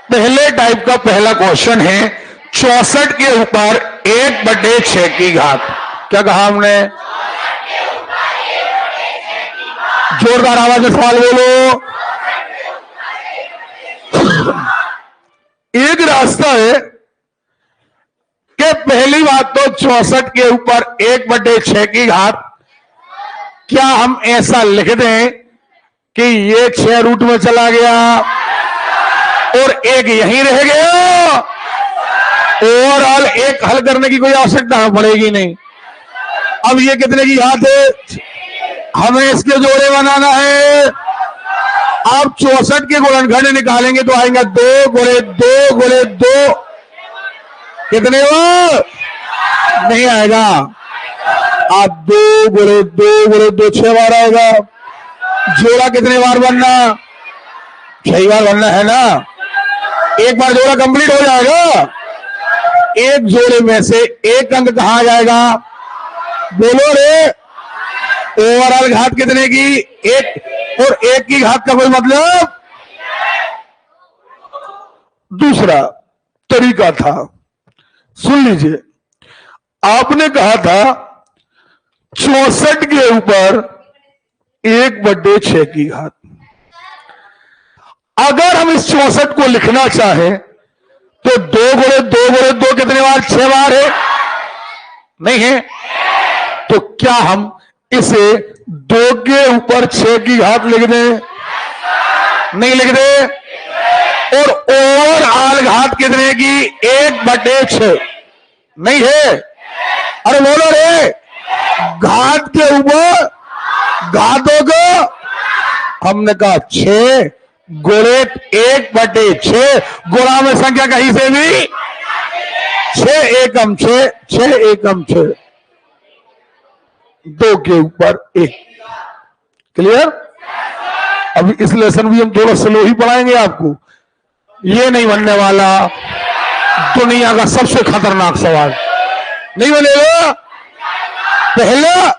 पहले टाइप का पहला क्वेश्चन है 64 के ऊपर 1/6 की घात। क्या कहा हमने? जोरदार आवाज में सवाल बोलो। एक रास्ता है कि पहली बात तो 64 के ऊपर 1/6 की घात, क्या हम ऐसा लिख दें कि ये 6 रूट में चला गया और एक यहीं रह गया, ओवरऑल एक हल करने की कोई आवश्यकता पड़ेगी नहीं। अब ये कितने की घात है? हमें इसके जोड़े बनाना है। आप 64 के गुणनखंड निकालेंगे तो आएंगे 2 गुणे 2 गुणे 2। कितने वो? नहीं आएगा। आप 2 गुणे 2 गुणे 2 6 बार आएगा। जोड़ा कितने बार बनना? 6 बार बनना है ना। एक बार जोड़ा कंप्लीट हो जाएगा। एक जोड़े में से एक अंक कहां जाएगा? बोलो रे। ओवरऑल घात कितने की? 1। और 1 की घात का कोई मतलब? दूसरा तरीका था, सुन लीजिए। आपने कहा था 64 के ऊपर 1/6 की घात। अगर हम इस 64 को लिखना चाहें तो 2 गुणे 2 गुणे 2 कितने बार? 6 बार है। नहीं है तो क्या हम इसे 2 के ऊपर 6 की घात लिख दें? नहीं लिख दे। और ओवरऑल घात कितने की? 1/6 नहीं है। अरे बोलो रे। घात के ऊपर घातों को हमने कहा 6 गुणे 1/6। गुणा में संख्या कहीं से भी 6 एकम 6 6 एकम 6 2 के ऊपर 1। क्लियर? अभी इस लेसन भी हम थोड़ा स्लो ही पढ़ाएंगे आपको। ये नहीं बनने वाला दुनिया का सबसे खतरनाक सवाल, नहीं बनेगा। पहला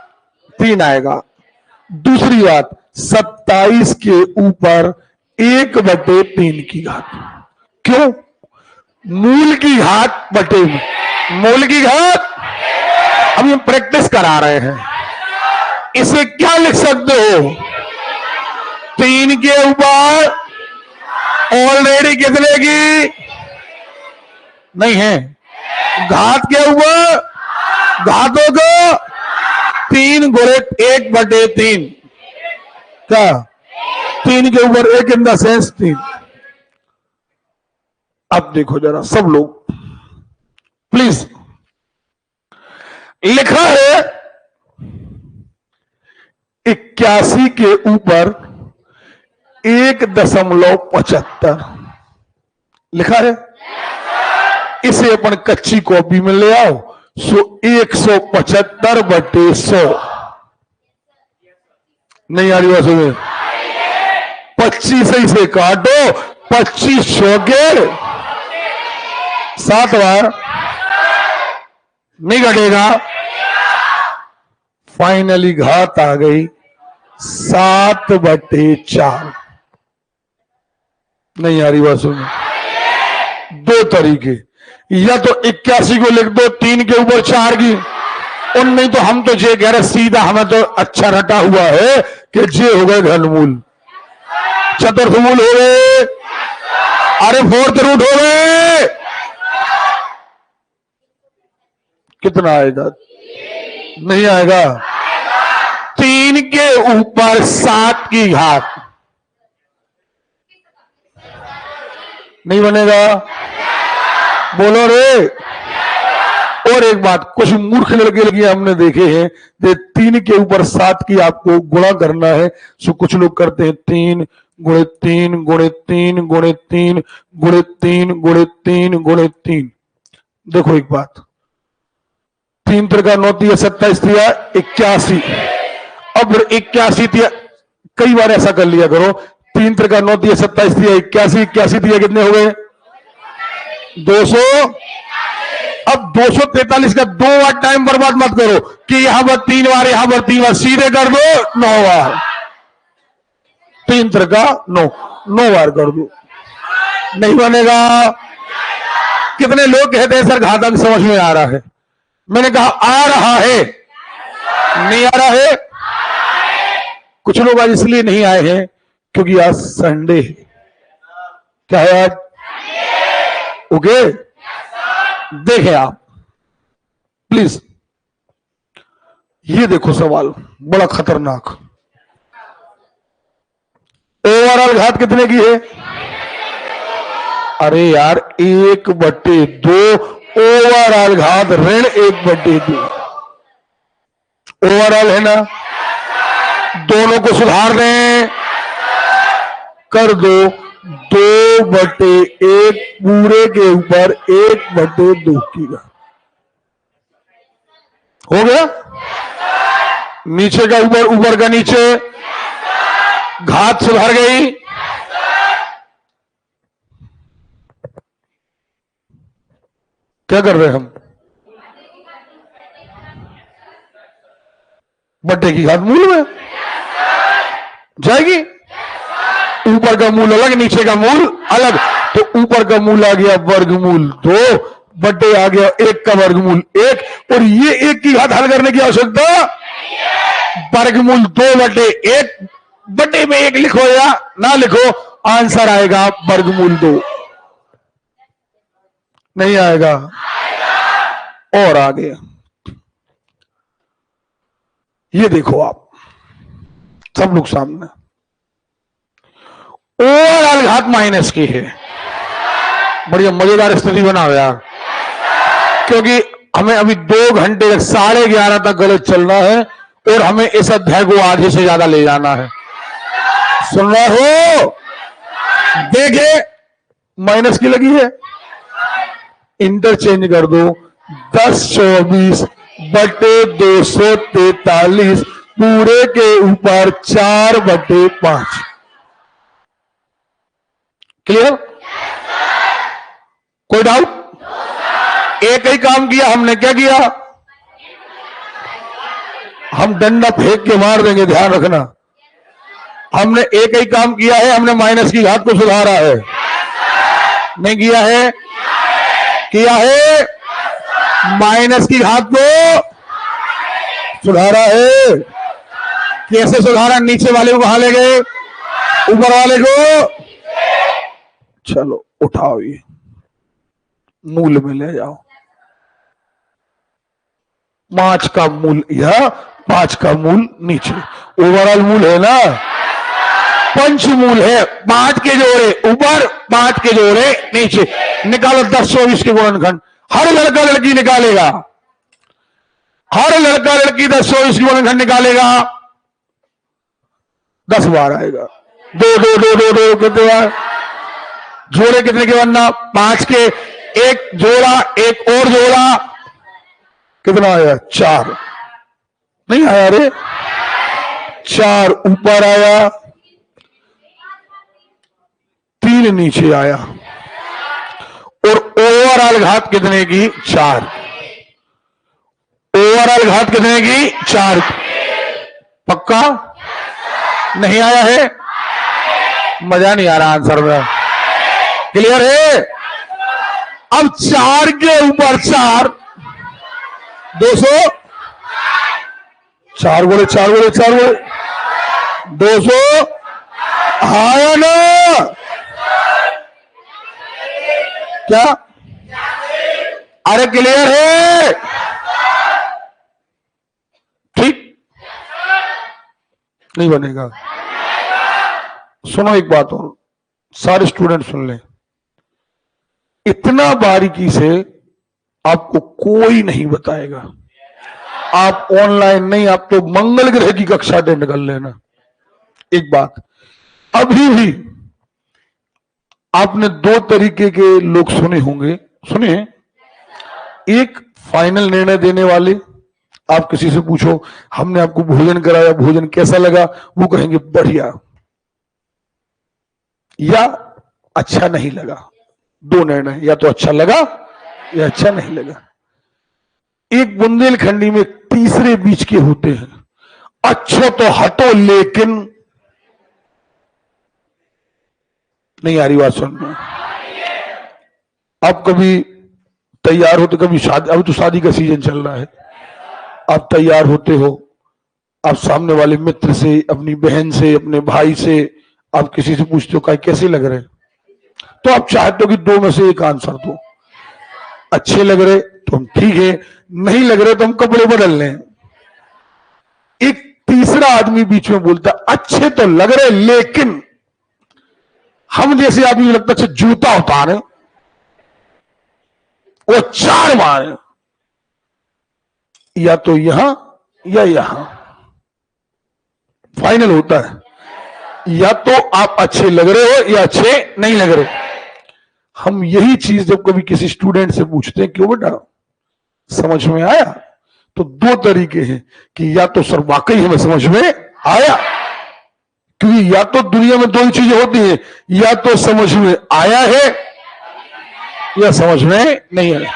3 आएगा। दूसरी बात 27 के ऊपर 1/3 की घात। क्यों? मूल की घात बटे मूल की घात। हम प्रैक्टिस करा रहे हैं। इसे क्या लिख सकते हो? 3 के ऊपर ऑलरेडी कितने की? नहीं है। घात के ऊपर घातों को 3 गुणे 1/3। क्या? 3 के ऊपर 1 इन द सेंस 3। अब देखो जरा सब लोग प्लीज। लिखा है 81 के ऊपर 1.75 लिखा है। इसे अपन कच्ची कॉपी में ले आओ। 175/100 नहीं आ रही बात में? 25 से काटो। 25 के 7 बार नहीं घटेगा। फाइनली घात आ गई 7/4। नहीं आ रही बात सुनो। 2 तरीके, या तो 81 को लिख दो 3 के ऊपर 4 की, और नहीं तो हम तो जे कह रहे सीधा, हमें तो अच्छा रटा हुआ है कि जे हो गए घनमूल, चतुर्थ मूल हो गए, अरे 4th रूट हो गए। कितना आएगा? नहीं आएगा। 3 के ऊपर 7 की घात नहीं बनेगा। बोलो रे। और एक बात, कुछ मूर्ख लड़के लगे हमने देखे हैं, 3 के ऊपर 7 की आपको गुणा करना है। सो कुछ लोग करते हैं 3 गुणे 3 गुणे 3 गुणे 3 गुणे 3 गुणे 3 गुणे 3। देखो एक बात, 3 3 9 27 दिया 81। अब 81 दिया, कई बार ऐसा कर लिया करो, 3 3 9 27 दिया 81, 81 दिया कितने हो गए? 200। अब 243 का 2 बार टाइम बर्बाद मत करो कि यहां पर 3 बार, यहां पर 3 बार, सीधे कर दो 9 बार। 3 3 9 बार कर दो। नहीं बनेगा। कितने लोग कहते हैं सर घातक समझ में आ रहा है। मैंने कहा आ रहा है, नहीं आ रहा है। कुछ लोग आज इसलिए नहीं आए हैं क्योंकि आज संडे है। क्या है आज? ओके, देखें आप प्लीज, ये देखो सवाल बड़ा खतरनाक। ओवरऑल घात कितने की है? अरे यार 1/2 ओवरऑल घात ऋण 1/2 ओवरऑल है ना। दोनों को सुधार दें, कर दो 2/1 पूरे के ऊपर 1/2 की घात। हो गया? नीचे का ऊपर, ऊपर का नीचे, घात सुधर गई। क्या कर रहे हैं हम? बट्टे की घात मूल में जाएगी। ऊपर का मूल अलग, नीचे का मूल अलग। तो ऊपर का मूल आ गया वर्गमूल 2, बट्टे आ गया 1 का वर्गमूल 1। और ये 1 की घात हल करने की आवश्यकता, वर्गमूल 2/1, बट्टे में 1 लिखो या ना लिखो, आंसर आएगा वर्गमूल 2। नहीं आएगा? और आ गया। ये देखो आप सब लोग सामने, ओवरऑल घात माइनस की है। बढ़िया मजेदार स्थिति बना हुआ यार, क्योंकि हमें अभी 2 घंटे तक 11:30 तक गलत चलना है और हमें इस अध्याय को आधे से ज्यादा ले जाना है। सुन रहे हो? देखे माइनस की लगी है, इंटरचेंज कर दो। 1024/243 पूरे के ऊपर 4/5। क्लियर? कोई डाउट? एक ही काम किया हमने। क्या किया? हम डंडा फेंक के मार देंगे, ध्यान रखना। हमने एक ही काम किया है, हमने माइनस की घात को सुधारा है। नहीं किया है? किया है। माइनस की घात को सुधारा है। कैसे सुधारा? नीचे वाले को कहां ले गए? ऊपर वाले को। चलो उठाओ, ये मूल में ले जाओ। 5 का मूल यह, 5 का मूल नीचे। ओवरऑल मूल है ना, पंचमूल है। 5 के जोड़े ऊपर, 5 के जोड़े नीचे। निकालो 10-24 के गुणनखंड। हर लड़का लड़की निकालेगा, हर लड़का लड़की 10-24 के गुणनखंड निकालेगा। 10 बार आएगा। 2 2 2 2 2 कितने बार? जोड़े कितने के बनना? 5 के। एक जोड़ा, एक और जोड़ा, कितना आया? 4। नहीं आया रे? 4 ऊपर आया, 3 नीचे आया। और ओवरऑल घात कितने की? 4। ओवरऑल घात कितने की? 4। पक्का? नहीं आया है? मजा नहीं आ रहा आंसर में। क्लियर है? अब 4 के ऊपर 4, 200, 4 गोले 4 गोले 4 गोले 200 आया ना? क्या? अरे क्लियर है? ठीक नहीं बनेगा। सुनो एक बात और, सारे स्टूडेंट सुन लें। इतना बारीकी से आपको कोई नहीं बताएगा। आप ऑनलाइन नहीं, आप तो मंगल ग्रह की कक्षा अटेंड कर लेना। एक बात, अभी भी आपने 2 तरीके के लोग सुने होंगे। सुने? एक फाइनल निर्णय देने वाले। आप किसी से पूछो हमने आपको भोजन कराया, भोजन कैसा लगा? वो कहेंगे बढ़िया, या अच्छा नहीं लगा। 2 निर्णय, या तो अच्छा लगा या अच्छा नहीं लगा। एक बुंदेलखंडी में तीसरे बीच के होते हैं, अच्छा तो हटो लेकिन। नहीं आ रही बात सुनना? आप कभी तैयार होते, कभी शादी, अभी तो शादी का सीजन चल रहा है, आप तैयार होते हो, आप सामने वाले मित्र से, अपनी बहन से, अपने भाई से, आप किसी से पूछते हो कैसे लग रहे, तो आप चाहते हो कि दो में से एक आंसर दो। अच्छे लग रहे तो हम ठीक है, नहीं लग रहे तो हम कपड़े बदल लें। एक तीसरा आदमी बीच में बोलता अच्छे तो लग रहे लेकिन, हम जैसे आदमी लगता है जूता उतारे, वो 4 मारे, या तो यहां या यहां, फाइनल होता है। या तो आप अच्छे लग रहे हो या अच्छे नहीं लग रहे। हम यही चीज जब कभी किसी स्टूडेंट से पूछते हैं, क्यों बेटा समझ में आया, तो 2 तरीके हैं कि या तो सर वाकई हमें समझ में आया, क्योंकि या तो दुनिया में 2 ही चीजें होती हैं, या तो समझ में आया है या समझ में नहीं आया।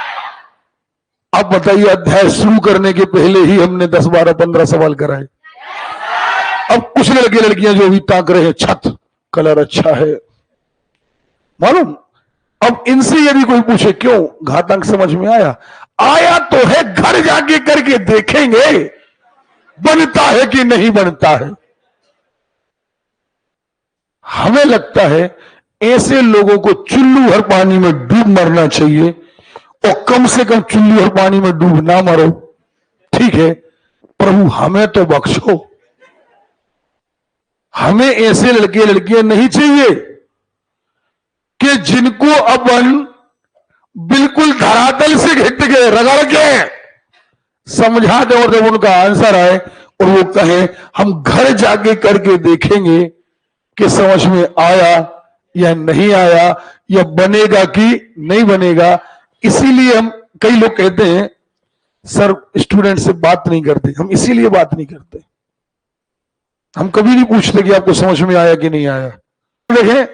अब बताइए, अध्याय शुरू करने के पहले ही हमने 10, 12, 15 सवाल कराए। अब कुछ लड़के लड़कियां जो भी ताक रहे हैं, छत कलर अच्छा है मालूम, अब इनसे यदि कोई पूछे क्यों, घातांक समझ में आया, आया तो है, घर जाके करके देखेंगे बनता है कि नहीं बनता है। हमें लगता है ऐसे लोगों को चुल्लू भर पानी में डूब मरना चाहिए, और कम से कम चुल्लू भर पानी में डूब ना मरो, ठीक है, प्रभु हमें तो बख्शो। हमें ऐसे लड़के लड़कियां नहीं चाहिए कि जिनको अपन बिल्कुल धरातल से घिट के रगड़ के समझा दे, और जब उनका आंसर आए और वो कहें हम घर जाके करके देखेंगे कि समझ में आया या नहीं आया, या बनेगा कि नहीं बनेगा। इसीलिए हम, कई लोग कहते हैं सर स्टूडेंट से बात नहीं करते, हम इसीलिए बात नहीं करते, हम कभी नहीं पूछते कि आपको समझ में आया कि नहीं आया। देखें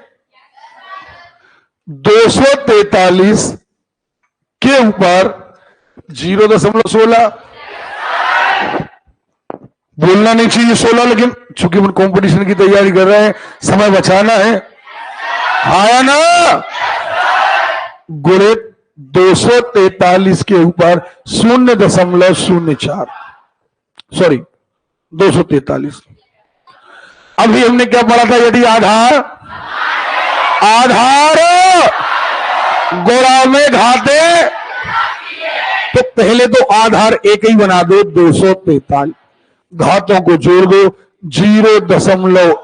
243 के ऊपर 0.16, बोलना नहीं चाहिए 16, लेकिन चूंकि हम कंपटीशन की तैयारी कर रहे हैं, समय बचाना है, आया ना, गुणे 243 के ऊपर 0.04, सॉरी 243। अभी हमने क्या पढ़ा था, यदि आधार गोरा में घाते, तो पहले तो आधार एक ही बना दो, 243, घातों को जोड़ दो, 0.16,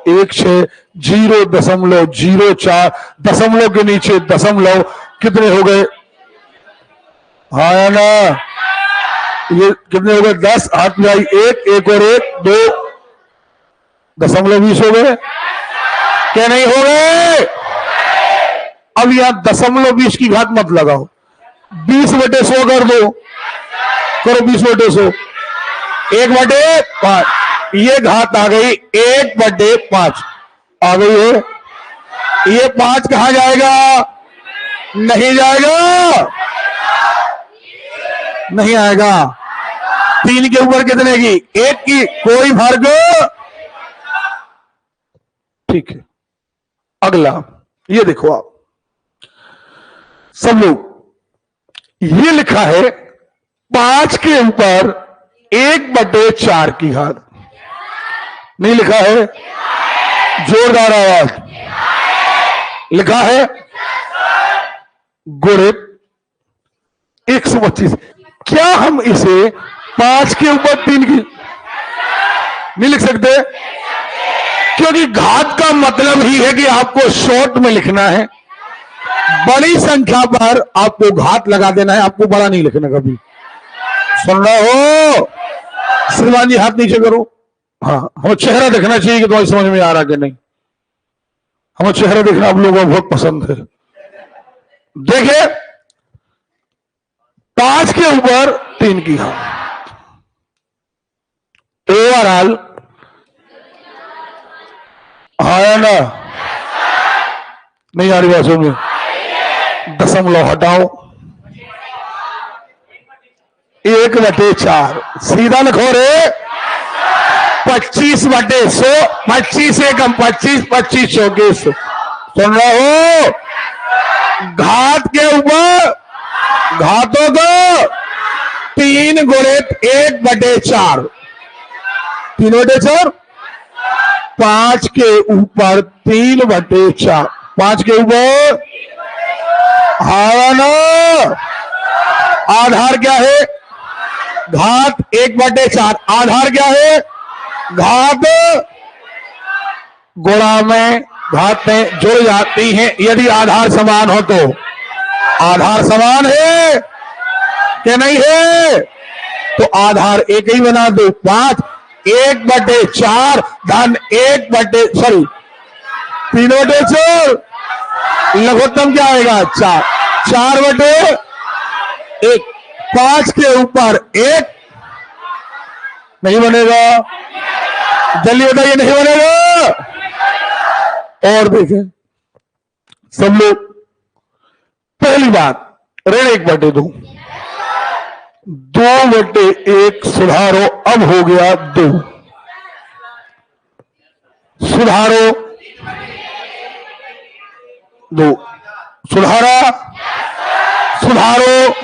0.04, दशमलव के नीचे दशमलव, कितने हो गए, हाँ ना, ये कितने हो गए, 10, हाथ में आई 1, 1 और 1 2, 20 हो गए, क्या नहीं हो गए। अब यहां 20 की घात मत लगाओ, 20/100 कर दो, करो 20/100, 1/5, ये घात आ गई 1/5 आ गई है। ये 5 कहां जाएगा, नहीं जाएगा, नहीं आएगा। 3 के ऊपर कितने की, 1 की, कोई फर्क, ठीक है। अगला ये देखो आप सब लोग, ये लिखा है 5 के ऊपर 1/4 की घात, नहीं लिखा है, जोरदार आवाज, लिखा है गुणे 125। क्या हम इसे 5 के ऊपर 3 की नहीं लिख सकते, क्योंकि घात का मतलब ही है कि आपको शॉर्ट में लिखना है, बड़ी संख्या पर आपको घात लगा देना है, आपको बड़ा नहीं लिखना कभी। सुन रहे हो श्रीमान जी, हाथ नीचे करो। हाँ, हमें चेहरा देखना चाहिए कि तुम्हारी समझ में आ रहा कि नहीं, हमें चेहरा देखना आप लोगों को बहुत पसंद है। देखिए 5 के ऊपर 3 की घात, ओवरऑल आया ना, नहीं आ रही बात समझ, दशमलव हटाओ, 1/4 सीधा लिखो रे, 25/100, 25 से कम, 25, 25 24, सुन रहे हो, घात के ऊपर घातों को 3 गुणित 1/4, 3/4, 5 के ऊपर 3/4, 5 के ऊपर, हाँ ना। आधार क्या है? घात 1/4। आधार क्या है? घात। गुणा में घातें जुड़ जाती हैं यदि आधार समान हो तो। आधार समान है कि नहीं है? तो आधार एक ही बना दो। 5 1/4 धन 3/4, लघुत्तम क्या आएगा? 4, 4/1, 5 के ऊपर 1 नहीं बनेगा। जल्दी बताइए, नहीं बनेगा। और देखें सब लोग, पहली बात ऋण 1/2, 2/1 सुधारो, अब हो गया 2, सुधारो 2, सुधारा, सुधारो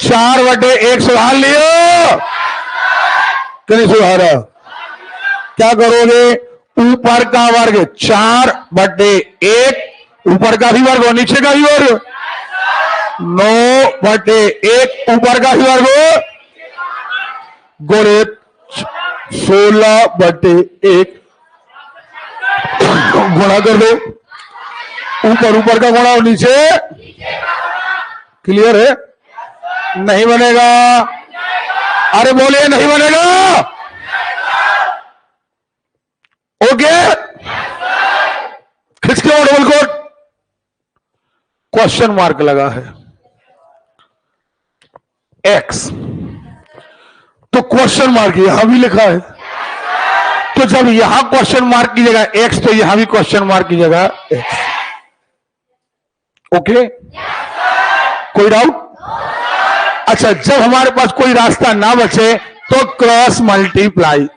4/1 सुधार लियो कि नहीं सुधारा? क्या करोगे? ऊपर का वर्ग 4/1, ऊपर का भी वर्ग और नीचे का भी वर्ग 9/1, ऊपर का भी वर्ग गुणित 16/1, गुणा कर दो। ऊपर का गुणा और नीचे, क्लियर है? नहीं बनेगा। अरे बोलिए, नहीं बनेगा। ओके, खिंच के डबल कोट, क्वेश्चन मार्क लगा है एक्स, तो क्वेश्चन मार्क यहां भी लिखा है, तो जब यहां क्वेश्चन मार्क की जगह एक्स, तो यहां भी क्वेश्चन मार्क की जगह एक्स। ओके, कोई डाउट? अच्छा, जब हमारे पास कोई रास्ता ना बचे तो क्रॉस मल्टीप्लाई,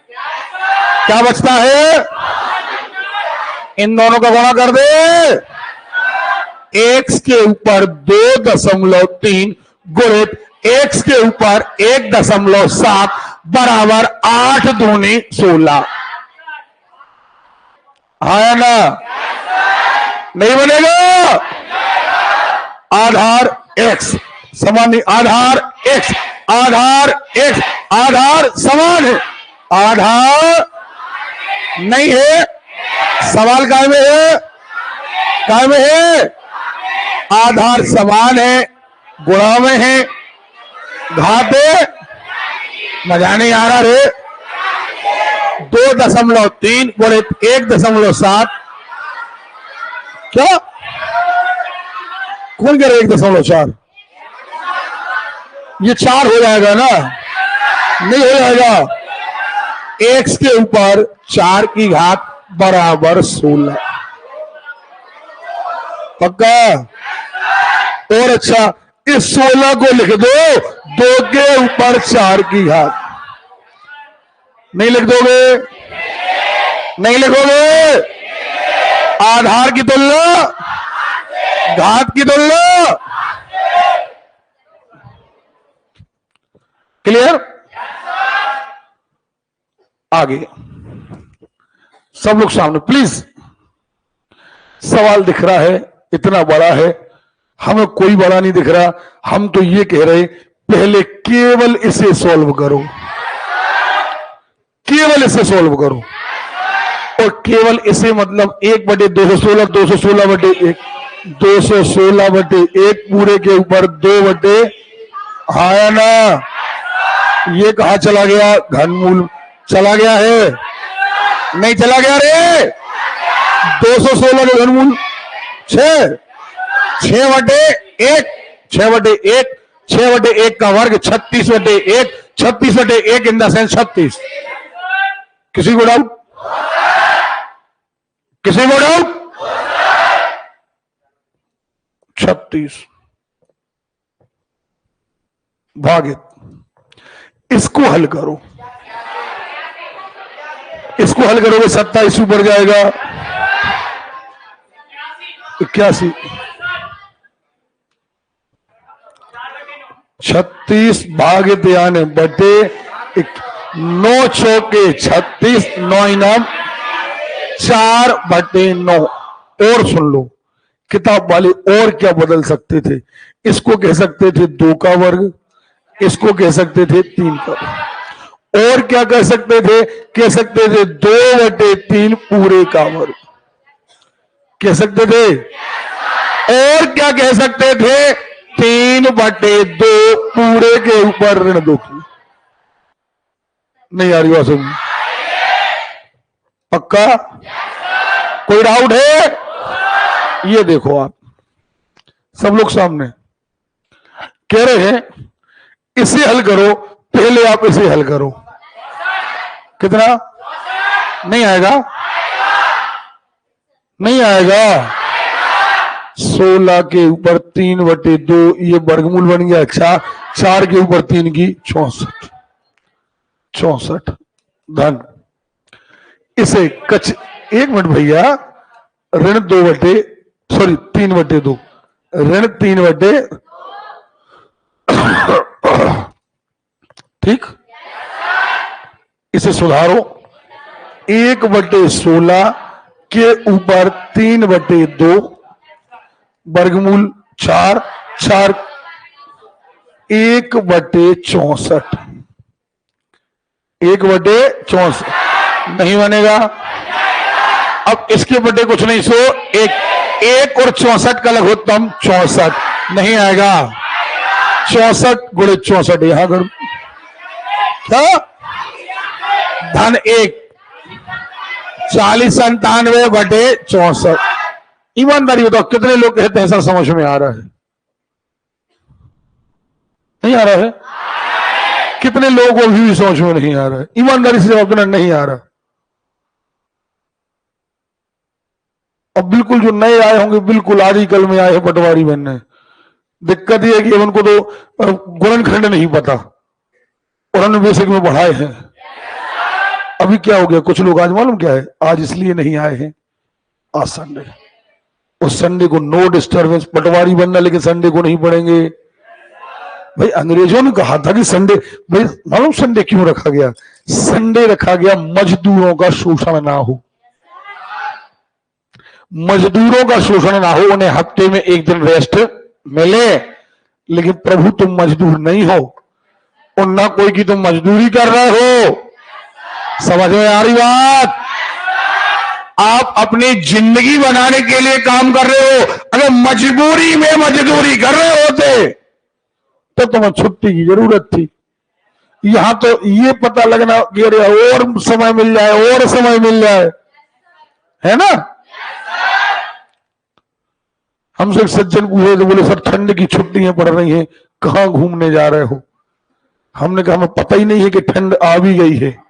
क्या बचता है? इन दोनों का गुणा कर दे। एक्स के ऊपर 2.3 गुणित एक्स के ऊपर 1.7 बराबर 8 दूनी 16, है ना? नहीं बनेगा। आधार एक्स समान, आधार एक्स, आधार एक्स, आधार समान है, आधार नहीं है। सवाल काय में है? काय में है? आधार समान है, गुणा में है, घाते मजा नहीं आ रहा रे। 2.3 गुणित 1.7, क्या कौन कह रहे? 1.4, ये 4 हो जाएगा ना? नहीं हो जाएगा। एक्स के ऊपर 4 की घात बराबर 16, पक्का? और अच्छा, इस 16 को लिख दो 2 के ऊपर 4 की घात, नहीं लिख दोगे? नहीं लिखोगे? आधार की तुलना घात की तुलना, क्लियर? आगे सब लोग सामने प्लीज। सवाल दिख रहा है, इतना बड़ा है, हमें कोई बड़ा नहीं दिख रहा। हम तो ये कह रहे पहले केवल इसे सॉल्व करो, केवल इसे सॉल्व करो। और केवल इसे मतलब 1/216, 216/1, 216/1 पूरे के ऊपर 2/, आया ना? ये कहां चला गया? घनमूल चला गया है? नहीं चला गया रे। 216 का घनमूल 6, 6/1, 6/1, 6/1 का वर्ग 36/1, 36/1 इन द सेंस 36। किसी को डाउट? किसी को डाउट? 36 भागित, इसको हल करो, इसको हल करोगे 27 ऊपर जाएगा 81, 36 भागे यानी बटे 9 चौके 36, 9 इनाम 4/9। और सुन लो किताब वाले, और क्या बदल सकते थे? इसको कह सकते थे 2 का वर्ग, इसको कह सकते थे 3 का वर्ग। और क्या कह सकते थे? कह सकते थे 2/3 पूरे का वर्ग कह सकते थे। और क्या कह सकते थे? 3/2 पूरे के ऊपर ऋण 2 की। नहीं आ रही बात समझ? पक्का? कोई डाउट है? ये देखो आप सब लोग सामने कह रहे हैं इसे हल करो, पहले आप इसे हल करो। कितना? नहीं आएगा? नहीं आएगा। 16 के ऊपर 3/2, ये वर्गमूल बन गया 4 के ऊपर 3 की 64 धन। इसे कच 1 मिनट भैया, ऋण 3/2 ऋण 3/, ठीक। इसे सुधारो, 1/16 के ऊपर 3/2 वर्गमूल 4 1/64 1/64 नहीं बनेगा। अब इसके बटे कुछ नहीं, सो 1 और 64 का लघुत्तम 64 नहीं आएगा। 64 गुणे 64 यहां करो, क्या? धन 1 4097/64। ईमानदारी बताओ कितने लोग कहते हैं सर समझ में आ रहा है? नहीं आ रहा है? कितने लोगों को भी समझ में नहीं आ रहा है? ईमानदारी से जवाब देना, नहीं आ रहा। अब बिल्कुल जो नए आए होंगे, बिल्कुल आज ही कल में आए हैं पटवारी बनने, दिक्कत यह है कि उनको तो गुणनखंड नहीं पता, उन्होंने बेसिक में पढ़ाए हैं। अभी क्या हो गया, कुछ लोग आज मालूम क्या है, आज इसलिए नहीं आए हैं, आज संडे, उस संडे को नो डिस्टर्बेंस, पटवारी बनना, लेकिन संडे को नहीं पढ़ेंगे। भाई अंग्रेजों ने कहा था कि संडे, भाई मालूम संडे क्यों रखा गया? संडे रखा गया मजदूरों का शोषण ना हो, मजदूरों का शोषण ना हो, उन्हें हफ्ते में 1 दिन रेस्ट मिले। लेकिन प्रभु तुम मजदूर नहीं हो, और ना कोई की तुम मजदूरी कर रहे हो। समझ में आ रही बात? आप अपनी जिंदगी बनाने के लिए काम कर रहे हो। अगर मजबूरी में मजदूरी कर रहे होते तो तुम्हें छुट्टी की जरूरत थी। यहां तो ये पता लगना कि अरे और समय मिल जाए, और समय मिल जाए, है ना? हमसे एक सज्जन पूछे तो बोले सर ठंड की छुट्टियां पड़ रही हैं, कहां घूमने जा रहे हो? हमने कहा हमें पता ही नहीं है कि ठंड आ भी गई है,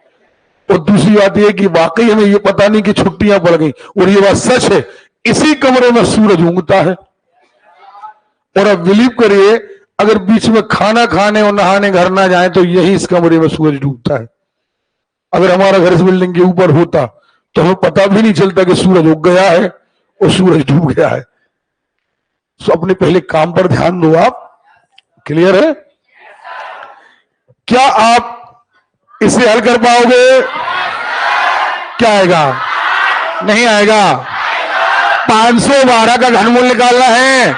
और दूसरी बात यह कि वाकई हमें ये पता नहीं कि छुट्टियां पड़ गई। और ये बात सच है, इसी कमरे में सूरज उगता है। और अब बिलीव करिए, अगर बीच में खाना खाने और नहाने घर ना जाए तो यही इस कमरे में सूरज डूबता है। अगर हमारा घर इस बिल्डिंग के ऊपर होता तो हमें पता भी नहीं चलता कि सूरज उग गया है और सूरज डूब गया है। तो अपने पहले काम पर ध्यान दो आप। क्लियर है? क्या आप इसे हल कर पाओगे? क्या आएगा? नहीं आएगा। 512 का घनमूल निकालना है,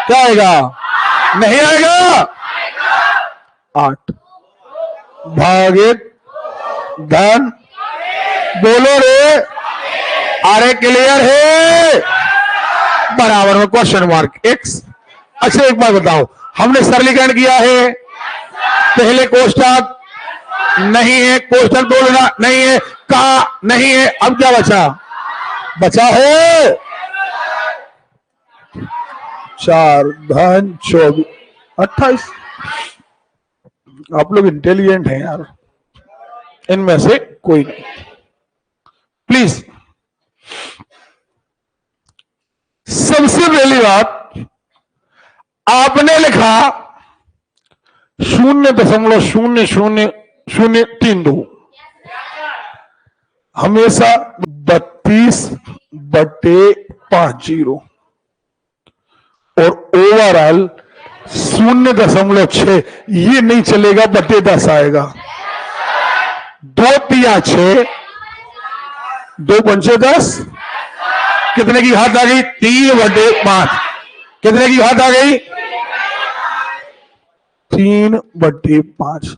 क्या आएगा? नहीं आएगा। 8 भागित धन, बोलो रे, अरे क्लियर है? बराबर में क्वेश्चन मार्क x। अच्छा एक बात बताओ, हमने सरलीकरण किया है, पहले कोष्ठक नहीं है, कोष्ठक बोलना नहीं है, का नहीं है, अब क्या बचा? बचा है 4 धन 24 28। आप लोग इंटेलिजेंट हैं यार, इनमें से कोई नहीं। प्लीज सबसे पहली बात, आपने लिखा 0.000032, हमेशा 32/50 और ओवरऑल 0.6, ये नहीं चलेगा, बटे 10 आएगा। 2 तिया 6, 2 पंचे 10, कितने की घात आ गई? 3/5। कितने की घात आ गई? 3/5।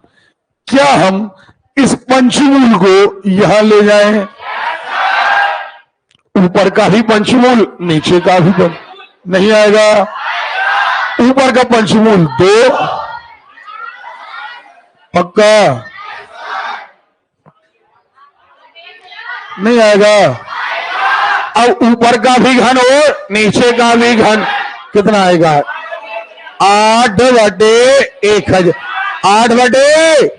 क्या हम इस पंचमूल को यहां ले जाएं? ऊपर का भी पंचमूल, नीचे का भी नहीं आएगा। ऊपर का पंचमूल 2, पक्का नहीं आएगा। अब ऊपर का भी घन और नीचे का भी घन, कितना आएगा? 8/1000। 8/1,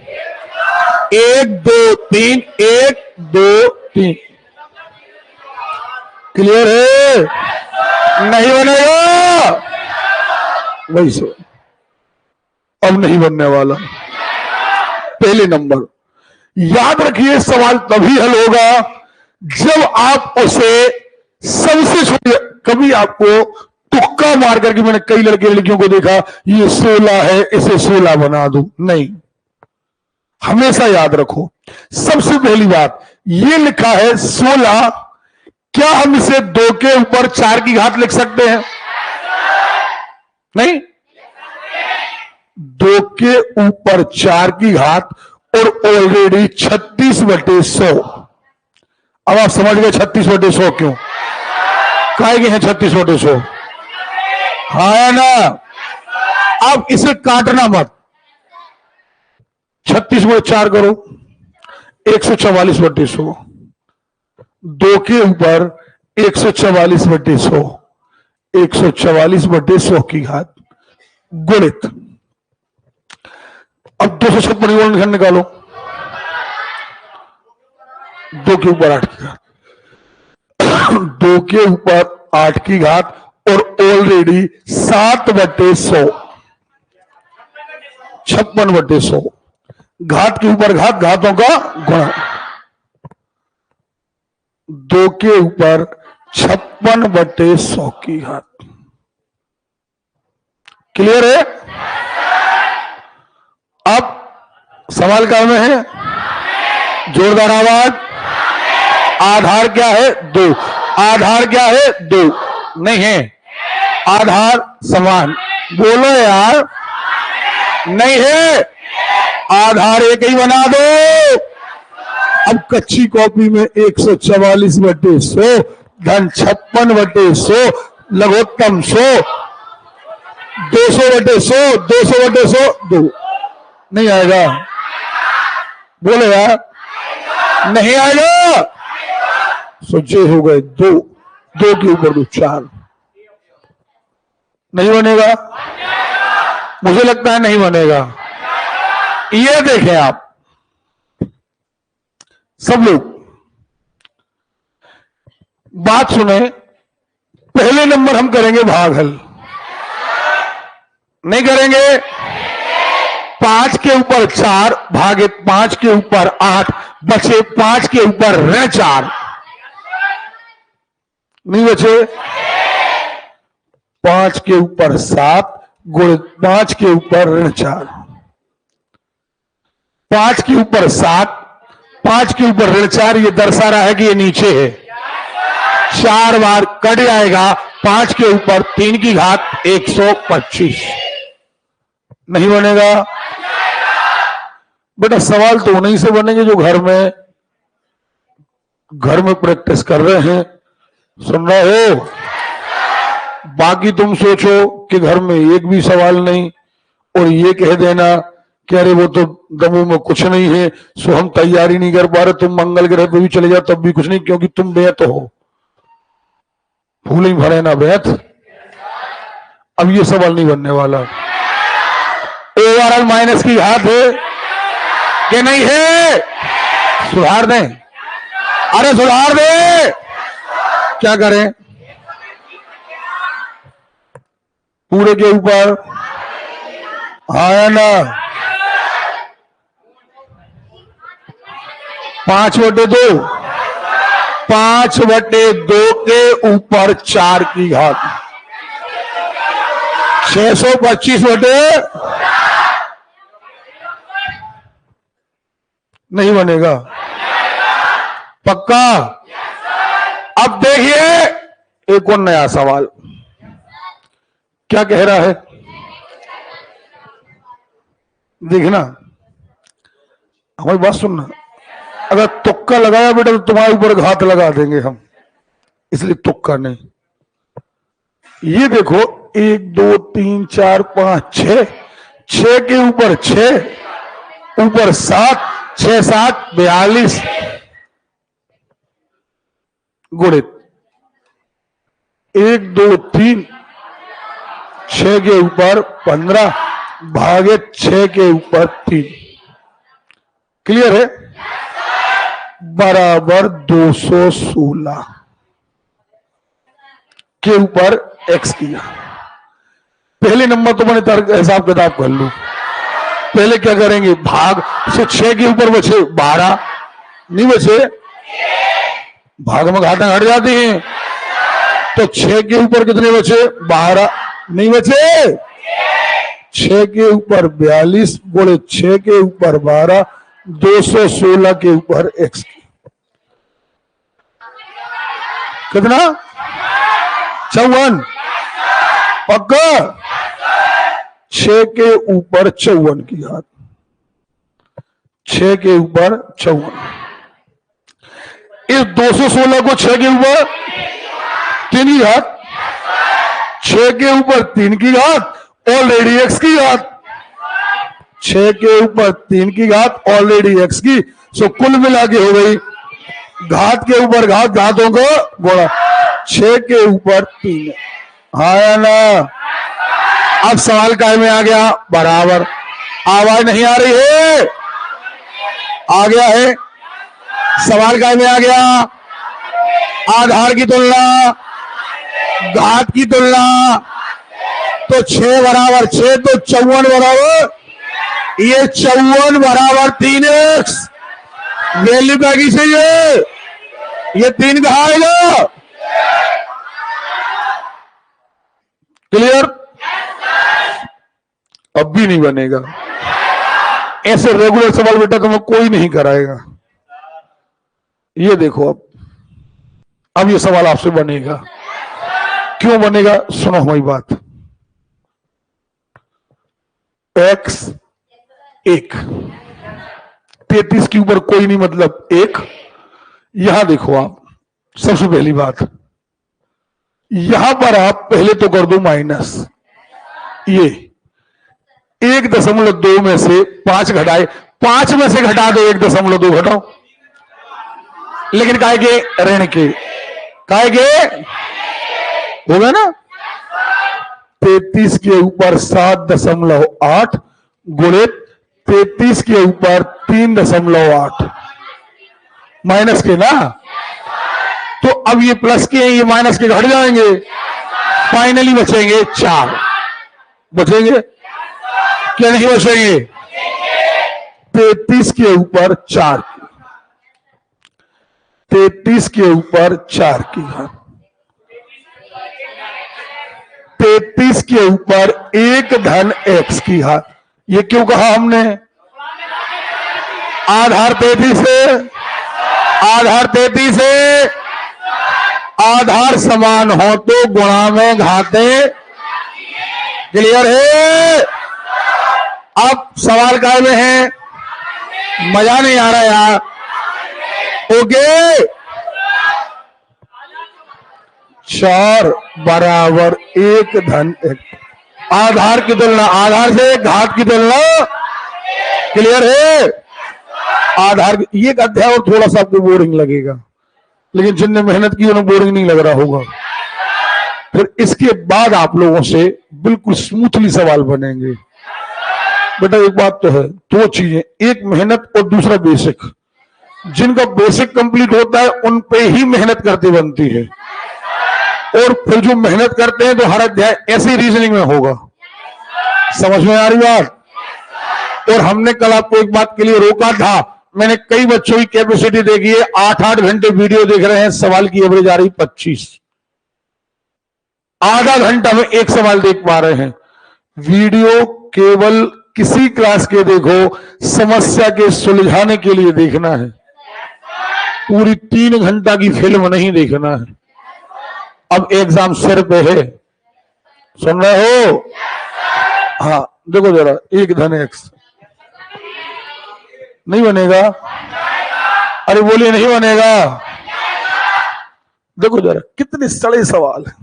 2, 3, 1, 2, 3। क्लियर है? नहीं बनेगा वैसे, अब नहीं बनने वाला। पहले नंबर याद रखिए, सवाल तभी हल होगा जब आप उसे सबसे छोटे, कभी आपको तुक्का मार करके, मैंने कई लड़के लड़कियों को देखा, ये 16 है इसे 16 बना दूं, नहीं। हमेशा याद रखो, सबसे पहली बात, ये लिखा है 16, क्या हम इसे 2 के ऊपर 4 की घात लिख सकते हैं? नहीं। 2 के ऊपर 4 की घात और ऑलरेडी 36/100। अब आप समझ गए 36/100 क्यों काहे गए हैं? 36/100 हाँ ना। अब इसे काटना मत, 36/4 करो, 144/100। 2 के ऊपर 144/100, 144/100 की घात गुणित, अब 256 निकालो। 2 के ऊपर 8 की घात, 2 के ऊपर 8 की घात और ऑलरेडी 7/100, 56/100। घात के ऊपर घात, घातों का गुणा। 2 के ऊपर 56/100 की घात। क्लियर है? अब सवाल क्या में है? जोरदार आवाज। आधार क्या है? 2। आधार क्या है? 2 नहीं है। आधार समान, बोलो यार। नहीं है, आधार एक ही बना दो। अब कच्ची कॉपी में 144/100 धन 56/100 लघुत्तम 100, 200/100, 200/100 2 नहीं आएगा। बोले यार, नहीं आएगा। सोचे हो गए 2, 2 के ऊपर 2 4 नहीं बनेगा। मुझे लगता है नहीं बनेगा। ये देखें आप सब लोग, बात सुने। पहले नंबर हम करेंगे भाग हल, नहीं करेंगे। 5 के ऊपर 4 भागे 5 के ऊपर 8 बचे 5 के ऊपर ऋण 4 नहीं बचे। 5 के ऊपर 7 गुणित 5 के ऊपर ऋण 4, 5 के ऊपर 7, 5 के ऊपर ऋण 4। ये दर्शा रहा है कि ये नीचे है। 4 बार कट जाएगा। 5 के ऊपर 3 की घात 125 नहीं बनेगा। बेटा सवाल तो उन्हीं से बनेंगे जो घर में प्रैक्टिस कर रहे हैं। सुन रहे हो? बाकी तुम सोचो कि घर में एक भी सवाल नहीं और ये कह देना कि अरे वो तो दमों में कुछ नहीं है, सो हम तैयारी नहीं कर पा रहे। तुम मंगल ग्रह पे भी चले जाओ तब भी कुछ नहीं, क्योंकि तुम बेहत हो। फूल ही भरे ना बेहत। अब ये सवाल नहीं बनने वाला। ओवरऑल माइनस की घात है कि नहीं है? सुधार दें। अरे सुधार दे। क्या करें? पूरे के ऊपर आया ना 5/2, 5/2 के ऊपर 4 की घात, 625 बटे नहीं बनेगा, पक्का? अब देखिए एक और नया सवाल क्या कह रहा है, देखना, हमारी बात सुनना। अगर तुक्का लगाया बेटा तो तुम्हारे ऊपर घात लगा देंगे हम, इसलिए तुक्का नहीं। ये देखो 1 2 3 4 5 6, 6 के ऊपर 6, ऊपर 7, 6 7 42 गुणित 1 2 3, 6 के ऊपर 15 भागे 6 के ऊपर 3। क्लियर है? बराबर 216 के ऊपर x किया। पहले नंबर तो मैंने हिसाब किताब कर लूं। पहले क्या करेंगे, भाग से 6 के ऊपर बचे 12, नहीं बचे, भाग में घाटा घट जाती हैं, तो 6 के ऊपर कितने बचे, 12, नहीं बचे, 6 के ऊपर 42 बोले 6 के ऊपर 12, 216 के ऊपर x कितना, 54, पक्का? 6 के ऊपर 54 की घात, 6 के ऊपर 54। इस 216 को 6 के ऊपर 3 की घात, 6 के ऊपर 3 की घात, ऑलरेडी x की घात, 6 के ऊपर 3 की घात ऑलरेडी x की, सो कुल मिला के हो गई घात के ऊपर घात, घातों को गुणा, 6 के ऊपर 3। हाँ या ना? अब सवाल काय में आ गया, बराबर। आवाज नहीं आ रही है? आ गया है। सवाल काय में आ गया, आधार की तुलना, घात की तुलना, तो 6 बराबर 6, तो 54 बराबर, ये 54 बराबर 3x, वैल्यू क्या की चाहिए, ये 3 कहा आएगा। क्लियर? अब भी नहीं बनेगा। ऐसे रेगुलर सवाल बेटा तुम्हें कोई नहीं कराएगा। ये देखो, अब ये सवाल आपसे बनेगा। क्यों बनेगा, सुनो हमारी बात। x 1, 33 के ऊपर कोई नहीं, मतलब 1। यहां देखो आप, सबसे पहली बात, यहां पर आप पहले तो कर दो माइनस, ये 1.2 में से 5 घटाए, 5 में से घटा दो 1.2 घटाओ, लेकिन काय के, ऋण के, काय के होगा ना। 33 के ऊपर 7.8 गुणित 33 के ऊपर 3.8 माइनस के ना, तो अब ये प्लस के ये माइनस के घट जाएंगे, फाइनली बचेंगे 4, बचेंगे क्या नहीं बचेंगे, 33 के ऊपर 4, 33 के ऊपर 4 की घात, 33 के ऊपर 1 धन x की घात। ये क्यों कहा हमने, आधार 33 है, आधार 33 है, आधार समान हो तो गुणा में घाते। क्लियर है? अब सवाल काय में है, मजा नहीं आ रहा यार। ओके, 4 बराबर 1 धन x, आधार की तुलना आधार से, घात की तुलना, क्लियर है? आधार ये अध्याय और थोड़ा सा आपको बोरिंग लगेगा, लेकिन जिनने मेहनत की उन्हें बोरिंग नहीं लग रहा होगा। फिर इसके बाद आप लोगों से बिल्कुल स्मूथली सवाल बनेंगे। बेटा एक बात तो है, 2 चीजें, एक मेहनत और दूसरा बेसिक। जिनका बेसिक कंप्लीट होता है उन पे ही मेहनत करती बनती है, और फिर जो मेहनत करते हैं तो हर अध्याय ऐसी रीजनिंग में होगा। समझ में आ रही बात? और हमने कल आपको एक बात के लिए रोका था, मैंने कई बच्चों की कैपेसिटी देखी है, 8-8 घंटे वीडियो देख रहे हैं, सवाल की एवरेज आ रही 25, आधा घंटा में एक सवाल देख पा रहे हैं। वीडियो केवल किसी क्लास के देखो, समस्या के सुलझाने के लिए देखना है, पूरी 3 घंटा की फिल्म नहीं देखना है। अब एग्जाम सिर पे है, सुन रहे हो? हाँ देखो जरा, 1 धन x नहीं बनेगा? अरे बोलिए नहीं बनेगा? देखो जरा कितने सड़े सवाल है।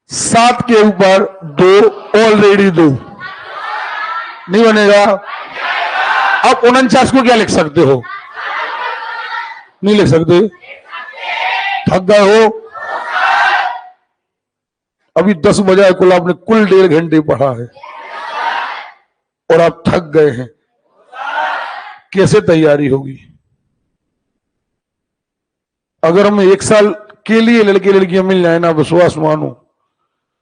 7 के ऊपर 2 ऑलरेडी 2 नहीं बनेगा। अब 49 को क्या लिख सकते हो? नहीं लिख सकते, थक गए हो। अभी 10 बजे कुल आपने कुल 1.5 घंटे पढ़ा है और आप थक गए हैं। कैसे तैयारी होगी? अगर हमें 1 साल के लिए लड़के लड़कियां मिल जाए ना, विश्वास मानो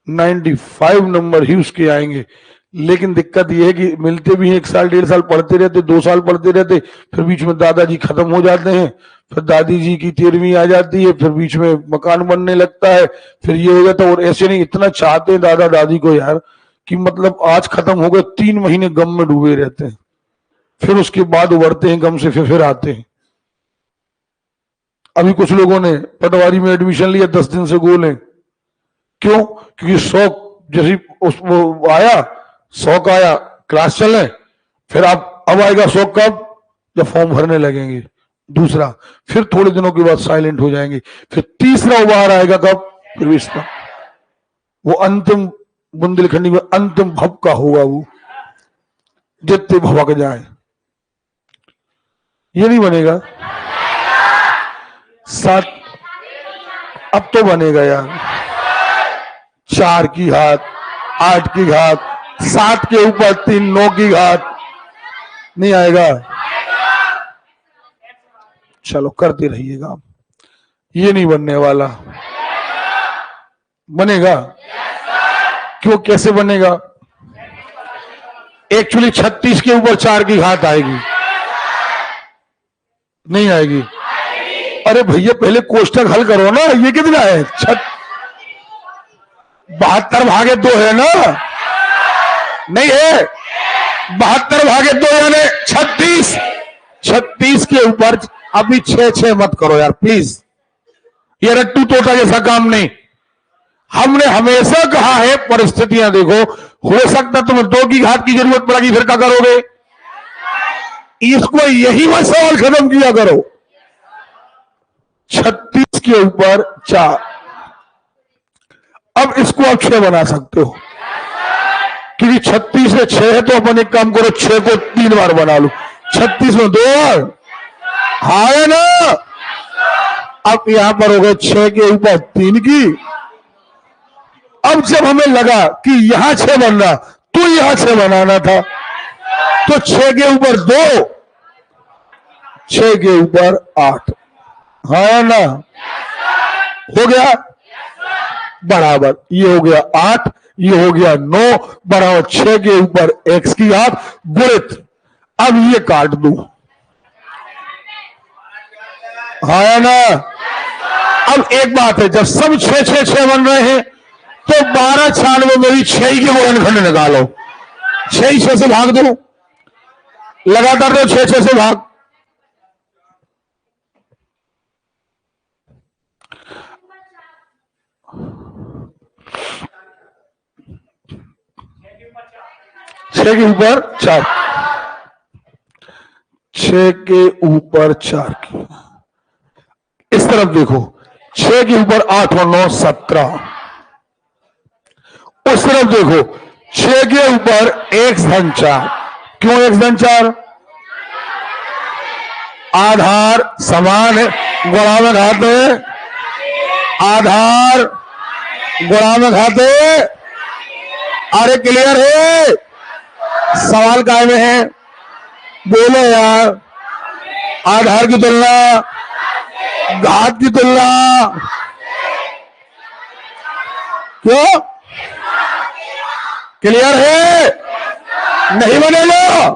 95 नंबर ही उसके आएंगे। लेकिन दिक्कत यह है कि मिलते भी हैं 1 साल 1.5 साल पढ़ते रहते, 2 साल पढ़ते रहते, फिर बीच में दादाजी खत्म हो जाते हैं, फिर दादी जी की 13वीं आ जाती है, फिर बीच में मकान बनने लगता है, फिर ये हो जाता है। और ऐसे नहीं, इतना चाहते हैं दादा दादी को यार कि मतलब आज खत्म हो गए, 3 महीने गम में डूबे रहते हैं, फिर उसके बाद उभरते हैं गम से, फिर आते हैं। अभी कुछ लोगों ने पटवारी में एडमिशन लिया, 10 दिन से गोल है। क्यों? क्योंकि शौक जैसी वो आया, शौक आया, क्लास चले, फिर आप अब आएगा शौक कब? जब फॉर्म भरने लगेंगे। दूसरा, फिर थोड़े दिनों के बाद साइलेंट हो जाएंगे। फिर तीसरा उबार आएगा कब? फिर इसका वो अंतिम बुंदेलखंडी में अंतिम भपका होगा, वो जितने भवक जाए। ये नहीं बनेगा। 7 अब तो बनेगा यार। 4 की घात, 8 की घात, 7 के ऊपर 3, 9 की घात नहीं आएगा। चलो करते रहिएगा। ये नहीं बनने वाला, बनेगा। क्यों? कैसे बनेगा? एक्चुअली 36 के ऊपर 4 की घात आएगी, नहीं आएगी? अरे भैया पहले कोष्टक हल करो ना। ये कितना है? 72 भागे 2 है ना? नहीं है, 72 भागे 2 यानी 36। 36 के ऊपर अभी 6 मत करो यार प्लीज, ये रट्टू तोता जैसा काम नहीं। हमने हमेशा कहा है, परिस्थितियां देखो, हो सकता तुम्हें 2 की घात की जरूरत पड़ेगी, फिर क्या करोगे? इसको यही मैं सवाल खत्म किया करो। 36 के ऊपर 4, अब इसको आप 6 बना सकते हो, क्योंकि 36 से 6 है, तो अपन एक काम करो, 6 को 3 बार बना लो, 36 में 2 बार। हाँ है ना? अब यहां पर हो गए 6 के ऊपर 3 की। अब जब हमें लगा कि यहां 6 बनना, तो यहां 6 बनाना था, तो 6 के ऊपर 2, 6 के ऊपर 8। हाँ है ना? हो गया बराबर, ये हो गया 8, ये हो गया 9 बराबर 6 के ऊपर x की घात गुणित। अब ये काट दू। हाँ है ना? अब एक बात है, जब सब 6 बन रहे हैं, तो 12 96 में भी 6 के गुणनखंड निकालो। 6 से भाग दो, लगातार दो, 6 से भाग। छह के ऊपर 4, 6 के ऊपर 4 की। इस तरफ देखो, 6 के ऊपर 8 और 9 17। उस तरफ देखो, 6 के ऊपर x धन 4। क्यों x धन 4? आधार समान है, गुणा में घाते, आधार गुणा में घाते। अरे क्लियर है? सवाल काय में है? बोलो यार। आधार की तुलना, घात की तुलना, क्यों? क्लियर है? नहीं बनेगा?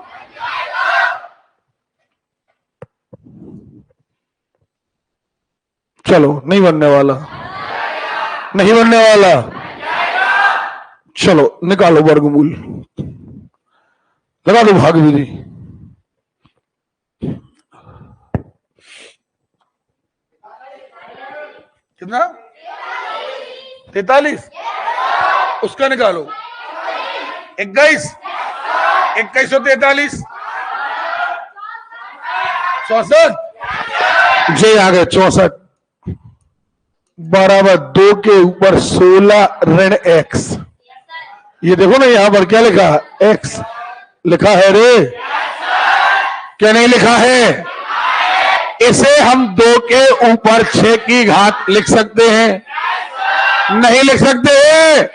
चलो नहीं बनने वाला, नहीं बनने वाला। चलो निकालो वर्गमूल, लगा दो भाग विधि। कितना? 43। उसका निकालो 21। 21 और 43 64। जे आ गए 64 बराबर 2 के ऊपर 16 ऋण x। ये देखो ना यहां पर क्या लिखा है, x लिखा है रे, क्या नहीं लिखा है? इसे हम 2 के ऊपर 6 की घात लिख सकते हैं? नहीं लिख सकते हैं।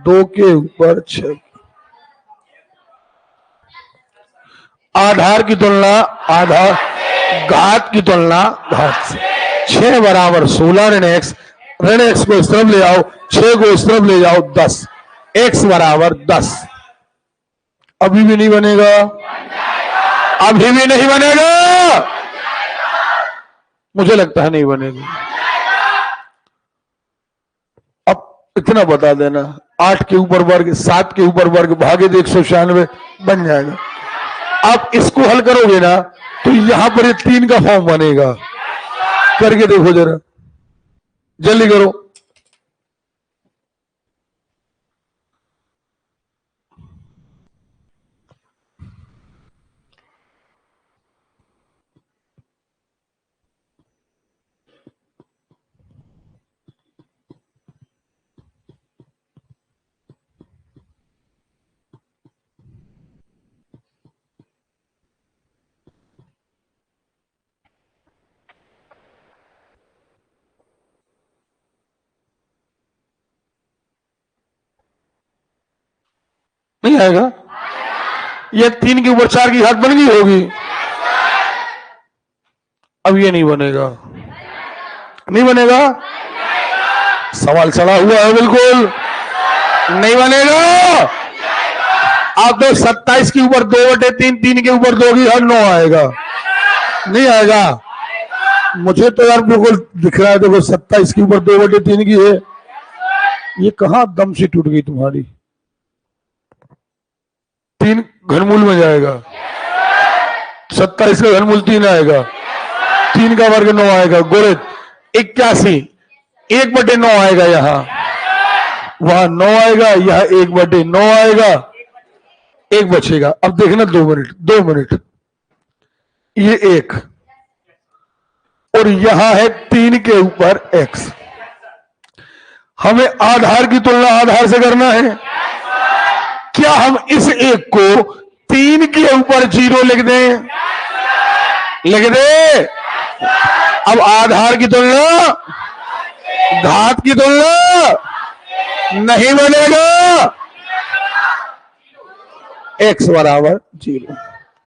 2 के ऊपर 6 आधार की तुलना आधार, घात की तुलना घात से। 6 बराबर 16 ऋण x, ऋण x को इस तरफ ले आओ, 6 को इस तरफ ले जाओ 10, x बराबर 10। अभी भी नहीं बनेगा, अभी भी नहीं बनेगा, मुझे लगता है नहीं बनेगा। अब इतना बता देना, 8 के ऊपर वर्ग 7 के ऊपर वर्ग भागे 196 बन जाएगा। आप इसको हल करोगे ना तो यहां पर ये 3 का फॉर्म बनेगा। करके देखो जरा, जल्दी करो। नहीं आएगा। ये 3 के ऊपर 4 की घात बन गई होगी, अब ये नहीं बनेगा, नहीं बनेगा। सवाल चढ़ा हुआ है, बिल्कुल नहीं बनेगा। आप तो 27 के ऊपर 2/3, 3 के ऊपर 2 की घात 9 आएगा, नहीं आएगा। मुझे तो यार बिल्कुल दिख रहा है, देखो 27 के ऊपर 2/3 की है, ये कहां दम से टूट गई तुम्हारी। 3 घनमूल में जाएगा, 27 का घनमूल 3 आएगा, 3 का वर्ग 9 आएगा, गुणित 81, 1/9 आएगा, यहां वहां 9 आएगा, यहां 1/9 आएगा, 1 बचेगा। अब देखना 2 मिनट, 2 मिनट, ये 1 और यहां है 3 के ऊपर x। हमें आधार की तुलना आधार से करना है। क्या हम इस 1 को 3 के ऊपर 0 लिख दें? लिख दे। अब आधार की तुलना घात की तुलना नहीं बनेगा, x बराबर 0।